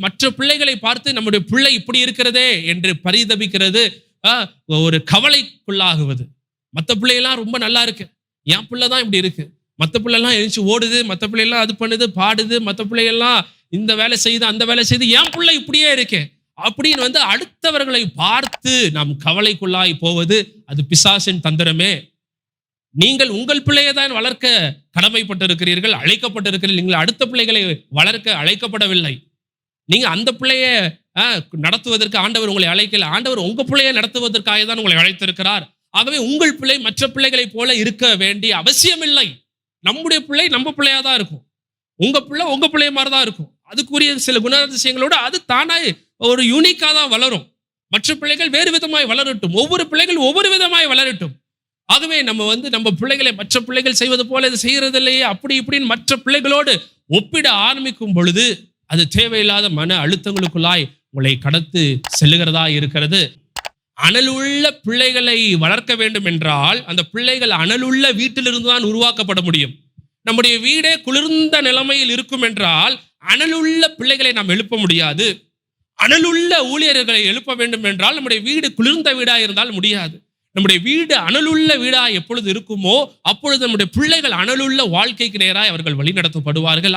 மற்ற பிள்ளைகளை பார்த்து நம்முடைய பிள்ளை இப்படி இருக்கிறதே என்று பரிதபிக்கிறது, ஒரு கவலைக்குள்ளாகுவது. மற்ற பிள்ளையெல்லாம் ரொம்ப நல்லா இருக்கு, என் பிள்ளை தான் இப்படி இருக்கு. மற்ற பிள்ளைலாம் எழுச்சி ஓடுது, மற்ற பிள்ளையெல்லாம் அது பண்ணுது, பாடுது, மற்ற பிள்ளையெல்லாம் இந்த வேலை செய்யுது, அந்த வேலை செய்யுது, என் பிள்ளை இப்படியே இருக்கு அப்படின்னு அடுத்தவர்களை பார்த்து நாம் கவலைக்குள்ளாய் போவது அது பிசாசின் தந்திரமே. நீங்கள் உங்கள் பிள்ளையை தான் வளர்க்க கடமைப்பட்டிருக்கிறீர்கள், அழைக்கப்பட்டிருக்கிறீர்கள். நீங்கள் அடுத்த பிள்ளைகளை வளர்க்க அழைக்கப்படவில்லை. நீங்க அந்த பிள்ளைய நடத்துவதற்கு ஆண்டவர் உங்களை அழைக்கல. ஆண்டவர் உங்க பிள்ளையை நடத்துவதற்காக தான் உங்களை அழைத்திருக்கிறார். ஆகவே உங்கள் பிள்ளை மற்ற பிள்ளைகளை போல இருக்க வேண்டிய அவசியம் இல்லை. நம்முடைய பிள்ளை நம்ம பிள்ளையா தான் இருக்கும், உங்க பிள்ளை உங்க பிள்ளைய மாதிரி தான் இருக்கும். அதுக்குரிய சில குணாதிசயங்களோட அது தானாய் ஒரு யூனிக்கா தான் வளரும். மற்ற பிள்ளைகள் வேறு விதமாய் வளரட்டும், ஒவ்வொரு பிள்ளைகள் ஒவ்வொரு விதமாய் வளரட்டும். ஆகவே நம்ம நம்ம பிள்ளைகளை மற்ற பிள்ளைகள் செய்வது போல இது செய்யறது இல்லையே அப்படி இப்படின்னு மற்ற பிள்ளைகளோடு ஒப்பிட ஆரம்பிக்கும் பொழுது அது தேவையில்லாத மன அழுத்தங்களுக்குள்ளாய் உங்களை கடத்து செல்லுகிறதா இருக்கிறது. அனலுள்ள பிள்ளைகளை வளர்க்க வேண்டும் என்றால் அந்த பிள்ளைகள் அனலுள்ள வீட்டிலிருந்து தான் உருவாக்கப்பட முடியும். நம்முடைய வீடே குளிர்ந்த நிலைமையில் இருக்கும் என்றால் அனலுள்ள பிள்ளைகளை நாம் எழுப்ப முடியாது. அனலுள்ள ஊழியர்களை எழுப்ப வேண்டும் என்றால் நம்முடைய வீடு குளிர்ந்த வீடா இருந்தால் முடியாது. நம்முடைய வீடு அனலுள்ள வீடா எப்பொழுது இருக்குமோ அப்பொழுது நம்முடைய பிள்ளைகள் அனலுள்ள வாழ்க்கைக்கு நேராக அவர்கள் வழிநடத்தப்படுவார்கள்.